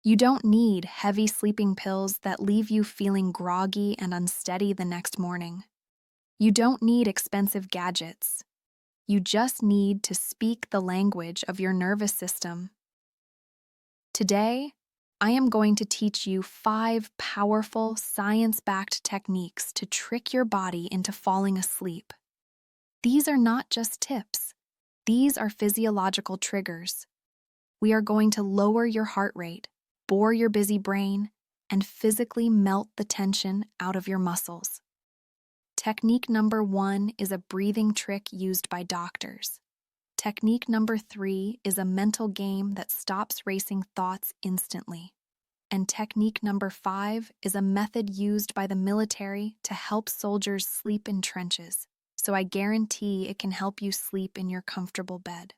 You don't need heavy sleeping pills that leave you feeling groggy and unsteady the next morning. You don't need expensive gadgets. You just need to speak the language of your nervous system. Today, I am going to teach you 5 powerful, science-backed techniques to trick your body into falling asleep. These are not just tips. These are physiological triggers. We are going to lower your heart rate, bore your busy brain, and physically melt the tension out of your muscles. Technique number 1 is a breathing trick used by doctors. Technique number 3 is a mental game that stops racing thoughts instantly. And technique number 5 is a method used by the military to help soldiers sleep in trenches. So I guarantee it can help you sleep in your comfortable bed.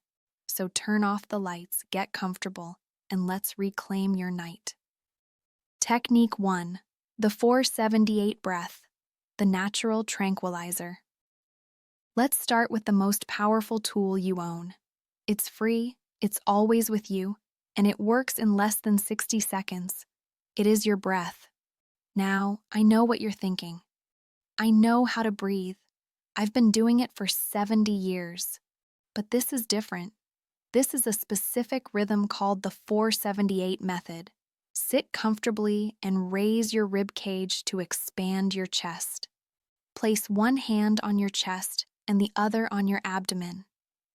So turn off the lights, get comfortable, and let's reclaim your night. Technique 1, the 478 breath, the natural tranquilizer. Let's start with the most powerful tool you own. It's free, it's always with you, and it works in less than 60 seconds. It is your breath. Now, I know what you're thinking. I know how to breathe. I've been doing it for 70 years. But this is different. This is a specific rhythm called the 478 method. Sit comfortably and raise your rib cage to expand your chest. Place one hand on your chest and the other on your abdomen.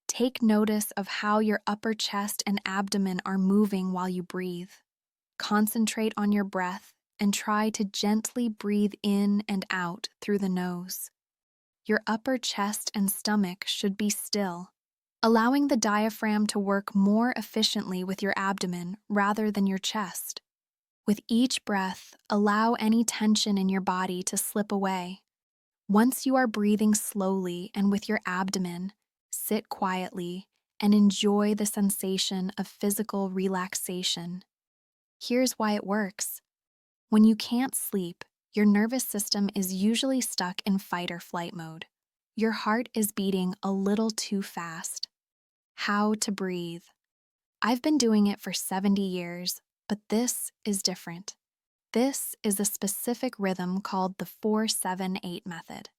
Take notice of how your upper chest and abdomen are moving while you breathe. Concentrate on your breath and try to gently breathe in and out through the nose. Your upper chest and stomach should be still, allowing the diaphragm to work more efficiently with your abdomen rather than your chest. With each breath, allow any tension in your body to slip away. Once you are breathing slowly and with your abdomen, sit quietly and enjoy the sensation of physical relaxation. Here's why it works. When you can't sleep, your nervous system is usually stuck in fight or flight mode. Your heart is beating a little too fast. How to breathe. I've been doing it for 70 years, but this is different. This is a specific rhythm called the 478 method.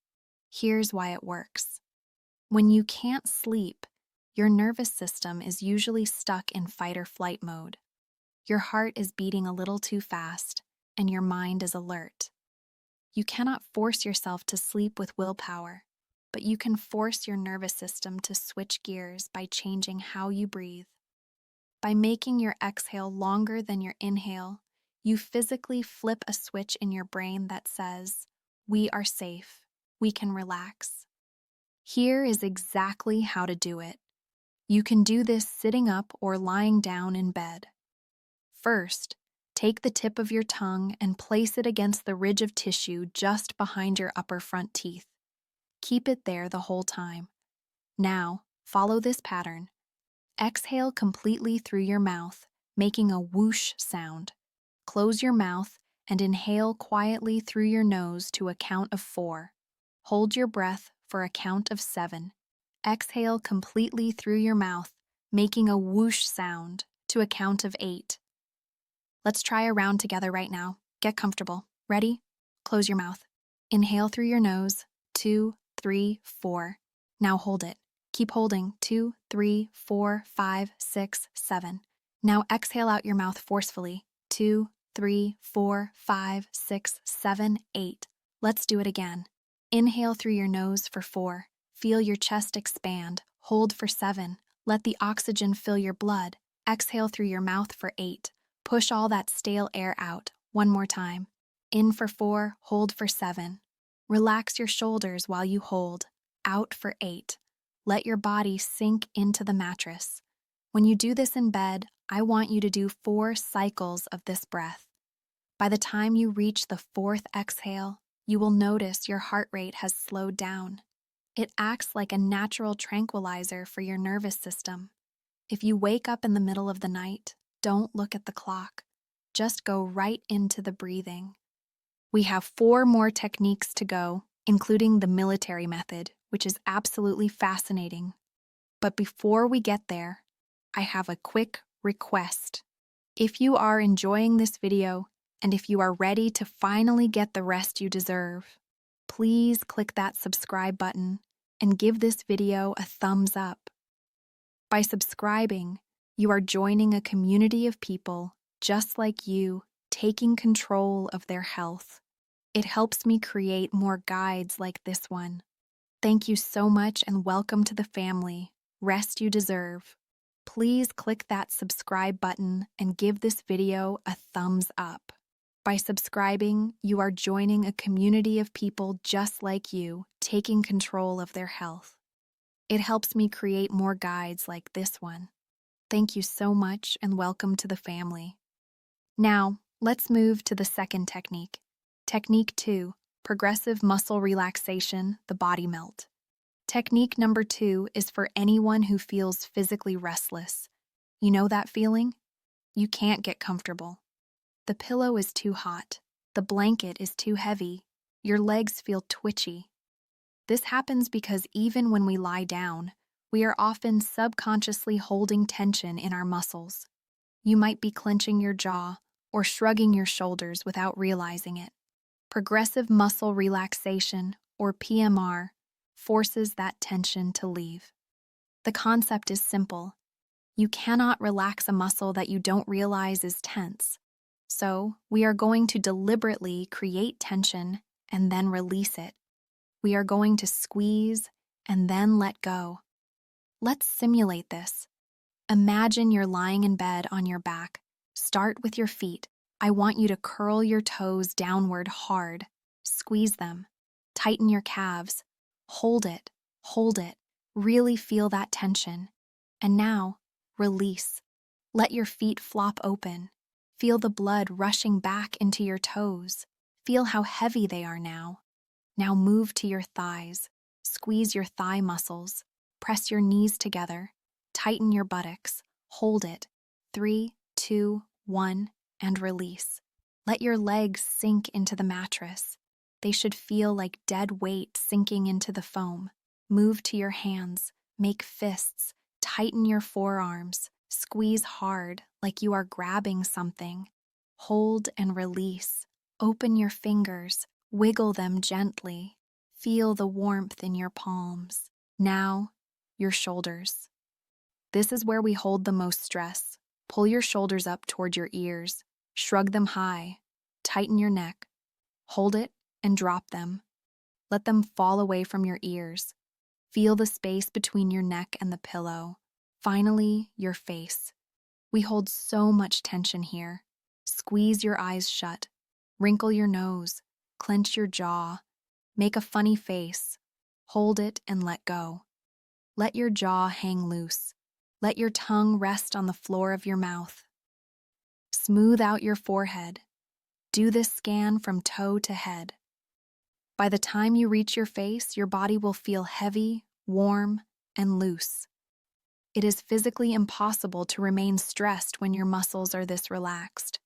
Here's why it works. When you can't sleep, your nervous system is usually stuck in fight or flight mode. Your heart is beating a little too fast, and your mind is alert. You cannot force yourself to sleep with willpower, but you can force your nervous system to switch gears by changing how you breathe. By making your exhale longer than your inhale, you physically flip a switch in your brain that says, "We are safe, we can relax." Here is exactly how to do it. You can do this sitting up or lying down in bed. First, take the tip of your tongue and place it against the ridge of tissue just behind your upper front teeth. Keep it there the whole time. Now, follow this pattern. Exhale completely through your mouth, making a whoosh sound. Close your mouth and inhale quietly through your nose to a count of 4. Hold your breath for a count of 7. Exhale completely through your mouth, making a whoosh sound to a count of 8. Let's try a round together right now. Get comfortable. Ready? Close your mouth. Inhale through your nose. 2, 3, 4. Now hold it. Keep holding. 2, 3, 4, 5, 6, 7. Now exhale out your mouth forcefully. 2, 3, 4, 5, 6, 7, 8. Let's do it again. Inhale through your nose for 4. Feel your chest expand. Hold for 7. Let the oxygen fill your blood. Exhale through your mouth for 8. Push all that stale air out. One more time. In for 4, hold for 7. Relax your shoulders while you hold. Out for 8. Let your body sink into the mattress. When you do this in bed, I want you to do 4 cycles of this breath. By the time you reach the 4th exhale, you will notice your heart rate has slowed down. It acts like a natural tranquilizer for your nervous system. If you wake up in the middle of the night, don't look at the clock. Just go right into the breathing. We have 4 more techniques to go, including the military method, which is absolutely fascinating. But before we get there, I have a quick request. If you are enjoying this video, and if you are ready to finally get the rest you deserve, please click that subscribe button and give this video a thumbs up. By subscribing, you are joining a community of people just like you, taking control of their health. It helps me create more guides like this one. Thank you so much and welcome to the family. Rest you deserve. Please click that subscribe button and give this video a thumbs up. By subscribing, you are joining a community of people just like you, taking control of their health. It helps me create more guides like this one. Thank you so much and welcome to the family. Now, let's move to the second technique. Technique 2, progressive muscle relaxation, the body melt. Technique number 2 is for anyone who feels physically restless. You know that feeling? You can't get comfortable. The pillow is too hot. The blanket is too heavy. Your legs feel twitchy. This happens because even when we lie down, we are often subconsciously holding tension in our muscles. You might be clenching your jaw or shrugging your shoulders without realizing it. Progressive muscle relaxation, or PMR, forces that tension to leave. The concept is simple. You cannot relax a muscle that you don't realize is tense. So, we are going to deliberately create tension and then release it. We are going to squeeze and then let go. Let's simulate this. Imagine you're lying in bed on your back. Start with your feet. I want you to curl your toes downward hard. Squeeze them. Tighten your calves. Hold it. Really feel that tension. And now, release. Let your feet flop open. Feel the blood rushing back into your toes. Feel how heavy they are now. Now move to your thighs. Squeeze your thigh muscles. Press your knees together. Tighten your buttocks. Hold it. 3, 2, 1, and release. Let your legs sink into the mattress. They should feel like dead weight sinking into the foam. Move to your hands. Make fists. Tighten your forearms. Squeeze hard, like you are grabbing something. Hold and release. Open your fingers. Wiggle them gently. Feel the warmth in your palms. Now, your shoulders. This is where we hold the most stress. Pull your shoulders up toward your ears. Shrug them high. Tighten your neck. Hold it and drop them. Let them fall away from your ears. Feel the space between your neck and the pillow. Finally, your face. We hold so much tension here. Squeeze your eyes shut. Wrinkle your nose. Clench your jaw. Make a funny face. Hold it and let go. Let your jaw hang loose. Let your tongue rest on the floor of your mouth. Smooth out your forehead. Do this scan from toe to head. By the time you reach your face, your body will feel heavy, warm, and loose. It is physically impossible to remain stressed when your muscles are this relaxed.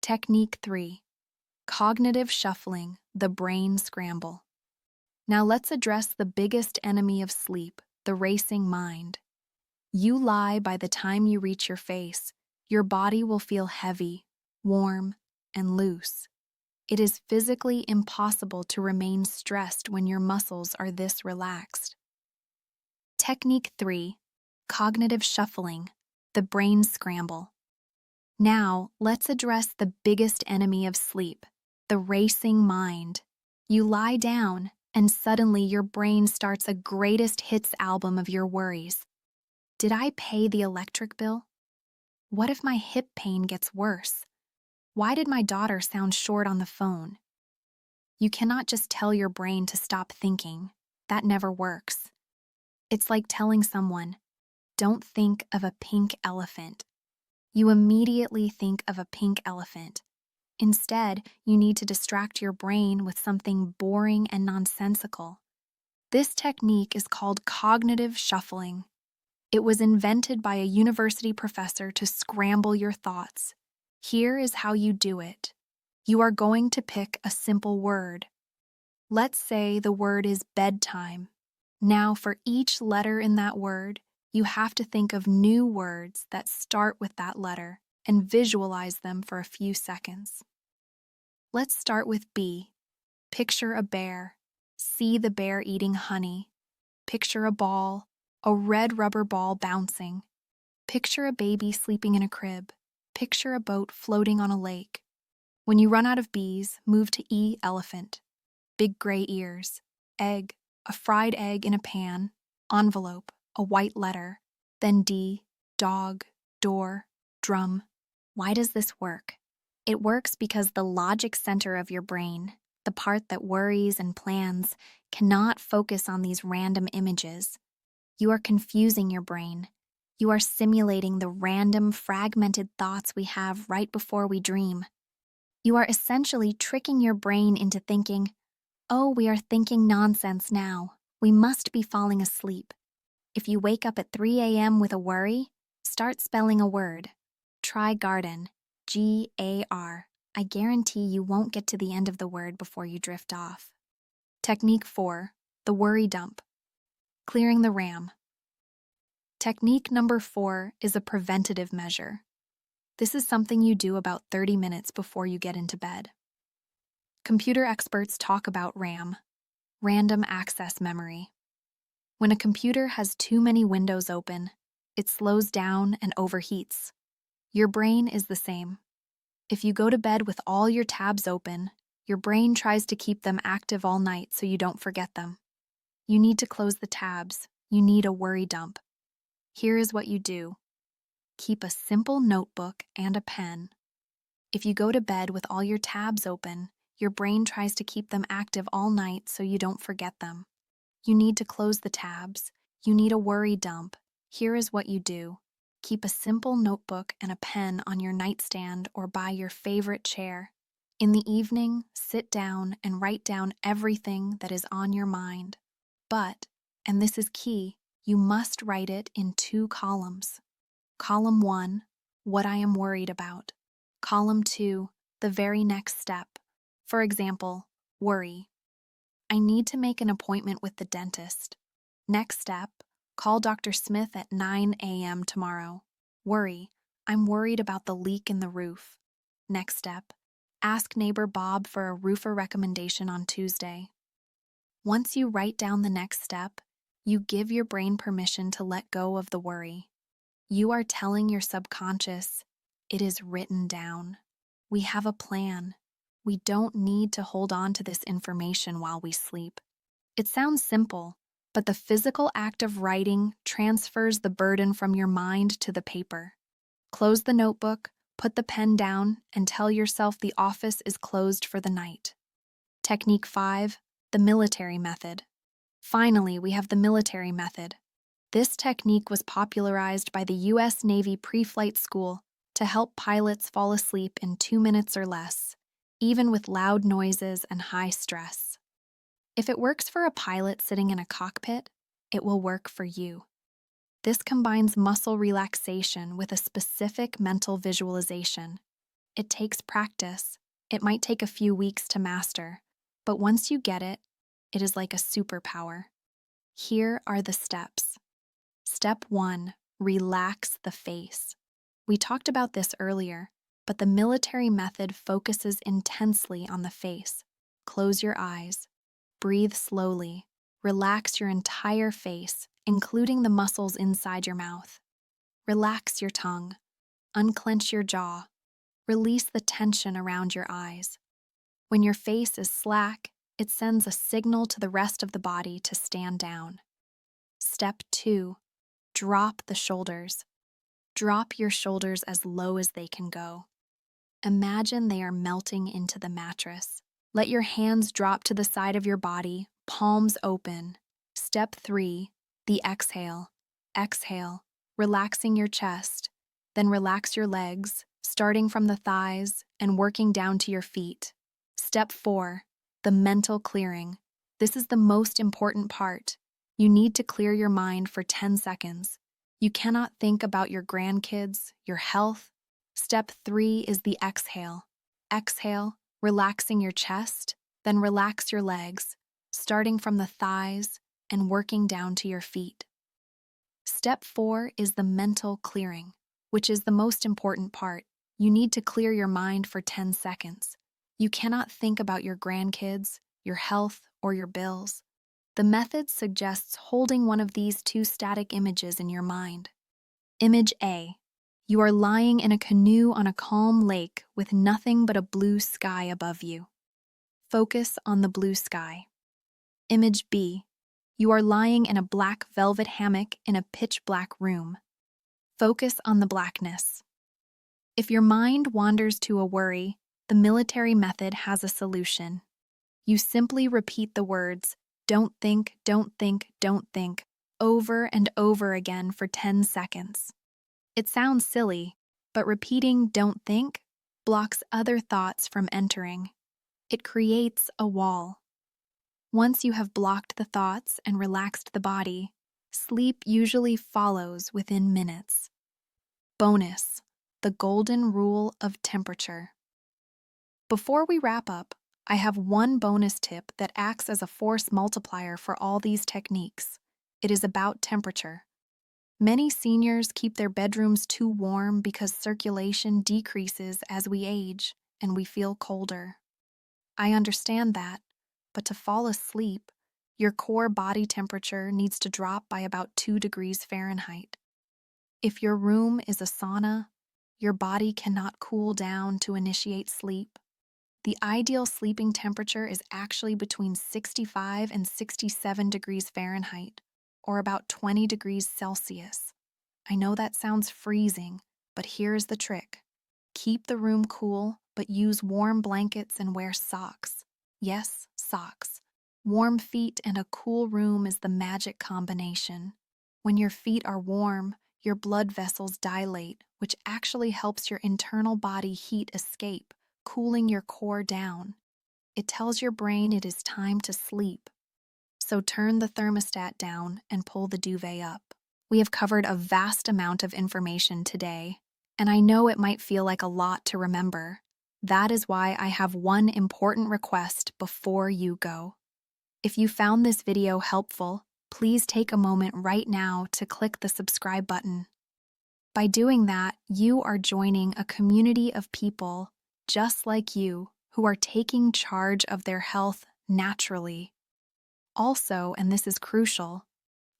Technique 3. Cognitive shuffling, the brain scramble. Now let's address the biggest enemy of sleep, the racing mind. You lie by the time you reach your face. Your body will feel heavy, warm, and loose. It is physically impossible to remain stressed when your muscles are this relaxed. Technique 3. Cognitive shuffling, the brain scramble. Now, let's address the biggest enemy of sleep, the racing mind. You lie down, and suddenly your brain starts a greatest hits album of your worries. Did I pay the electric bill? What if my hip pain gets worse? Why did my daughter sound short on the phone? You cannot just tell your brain to stop thinking. That never works. It's like telling someone, don't think of a pink elephant. You immediately think of a pink elephant. Instead, you need to distract your brain with something boring and nonsensical. This technique is called cognitive shuffling. It was invented by a university professor to scramble your thoughts. Here is how you do it. You are going to pick a simple word. Let's say the word is bedtime. Now, for each letter in that word, you have to think of new words that start with that letter and visualize them for a few seconds. Let's start with B. Picture a bear. See the bear eating honey. Picture a ball, a red rubber ball bouncing. Picture a baby sleeping in a crib. Picture a boat floating on a lake. When you run out of B's, move to E, elephant. Big gray ears. Egg, a fried egg in a pan. Envelope, a white letter. Then D, dog, door, drum. Why does this work? It works because the logic center of your brain, the part that worries and plans, cannot focus on these random images. You are confusing your brain. You are simulating the random, fragmented thoughts we have right before we dream. You are essentially tricking your brain into thinking, oh, we are thinking nonsense now. We must be falling asleep. If you wake up at 3 a.m. with a worry, start spelling a word. Try garden, G-A-R. I guarantee you won't get to the end of the word before you drift off. Technique 4, the worry dump. Clearing the RAM. Technique number 4 is a preventative measure. This is something you do about 30 minutes before you get into bed. Computer experts talk about RAM, random access memory. When a computer has too many windows open, it slows down and overheats. Your brain is the same. If you go to bed with all your tabs open, your brain tries to keep them active all night so you don't forget them. You need to close the tabs. You need a worry dump. Here is what you do. Keep a simple notebook and a pen. If you go to bed with all your tabs open, your brain tries to keep them active all night so you don't forget them. You need to close the tabs. You need a worry dump. Here is what you do. Keep a simple notebook and a pen on your nightstand or by your favorite chair. In the evening, sit down and write down everything that is on your mind. But, and this is key, you must write it in 2 columns. Column 1, what I am worried about. Column 2, the very next step. For example, worry. I need to make an appointment with the dentist. Next step, call Dr. Smith at 9 a.m. tomorrow. Worry. I'm worried about the leak in the roof. Next step, ask neighbor Bob for a roofer recommendation on Tuesday. Once you write down the next step, you give your brain permission to let go of the worry. You are telling your subconscious, it is written down. We have a plan. We don't need to hold on to this information while we sleep. It sounds simple, but the physical act of writing transfers the burden from your mind to the paper. Close the notebook, put the pen down, and tell yourself the office is closed for the night. Technique 5, the military method. Finally, we have the military method. This technique was popularized by the U.S. Navy pre-flight school to help pilots fall asleep in 2 minutes or less, even with loud noises and high stress. If it works for a pilot sitting in a cockpit, it will work for you. This combines muscle relaxation with a specific mental visualization. It takes practice. It might take a few weeks to master, but once you get it, it is like a superpower. Here are the steps. Step 1, relax the face. We talked about this earlier, but the military method focuses intensely on the face. Close your eyes. Breathe slowly. Relax your entire face, including the muscles inside your mouth. Relax your tongue. Unclench your jaw. Release the tension around your eyes. When your face is slack, it sends a signal to the rest of the body to stand down. Step 2, drop the shoulders. Drop your shoulders as low as they can go. Imagine they are melting into the mattress. Let your hands drop to the side of your body, palms open. Step 3, the exhale. Exhale, relaxing your chest. Then relax your legs, starting from the thighs and working down to your feet. Step 4, the mental clearing. This is the most important part. You need to clear your mind for 10 seconds. You cannot think about your grandkids, your health. Step 3 is the exhale. Exhale, relaxing your chest, then relax your legs, starting from the thighs and working down to your feet. Step 4 is the mental clearing, which is the most important part. You need to clear your mind for 10 seconds. You cannot think about your grandkids, your health, or your bills. The method suggests holding one of these two static images in your mind. Image A. You are lying in a canoe on a calm lake with nothing but a blue sky above you. Focus on the blue sky. Image B. You are lying in a black velvet hammock in a pitch-black room. Focus on the blackness. If your mind wanders to a worry, the military method has a solution. You simply repeat the words, "Don't think, don't think, don't think," over and over again for 10 seconds. It sounds silly, but repeating "don't think" blocks other thoughts from entering. It creates a wall. Once you have blocked the thoughts and relaxed the body, sleep usually follows within minutes. Bonus: the golden rule of temperature. Before we wrap up, I have one bonus tip that acts as a force multiplier for all these techniques. It is about temperature. Many seniors keep their bedrooms too warm because circulation decreases as we age and we feel colder. I understand that, but to fall asleep, your core body temperature needs to drop by about 2 degrees Fahrenheit. If your room is a sauna, your body cannot cool down to initiate sleep. The ideal sleeping temperature is actually between 65 and 67 degrees Fahrenheit, or about 20 degrees Celsius. I know that sounds freezing, but here's the trick. Keep the room cool, but use warm blankets and wear socks. Yes, socks. Warm feet and a cool room is the magic combination. When your feet are warm, your blood vessels dilate, which actually helps your internal body heat escape, cooling your core down. It tells your brain it is time to sleep. So turn the thermostat down and pull the duvet up. We have covered a vast amount of information today, and I know it might feel like a lot to remember. That is why I have one important request before you go. If you found this video helpful, please take a moment right now to click the subscribe button. By doing that, you are joining a community of people just like you who are taking charge of their health naturally. Also, and this is crucial,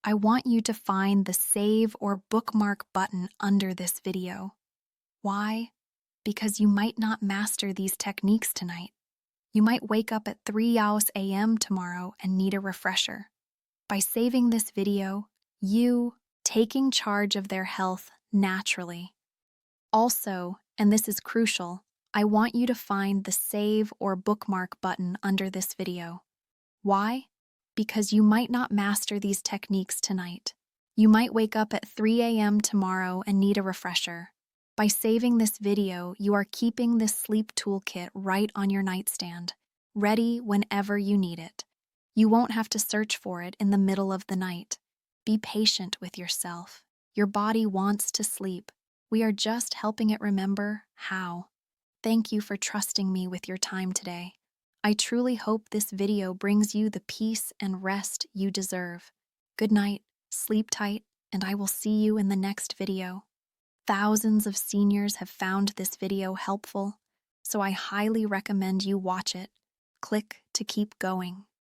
I want you to find the save or bookmark button under this video. Why? Because you might not master these techniques tonight. You might wake up at 3 a.m. tomorrow and need a refresher. By saving this video, you taking charge of their health naturally. Also, and this is crucial, I want you to find the save or bookmark button under this video. Why? Because you might not master these techniques tonight. You might wake up at 3 a.m. tomorrow and need a refresher. By saving this video, you are keeping this sleep toolkit right on your nightstand, ready whenever you need it. You won't have to search for it in the middle of the night. Be patient with yourself. Your body wants to sleep. We are just helping it remember how. Thank you for trusting me with your time today. I truly hope this video brings you the peace and rest you deserve. Good night, sleep tight, and I will see you in the next video. Thousands of seniors have found this video helpful, so I highly recommend you watch it. Click to keep going.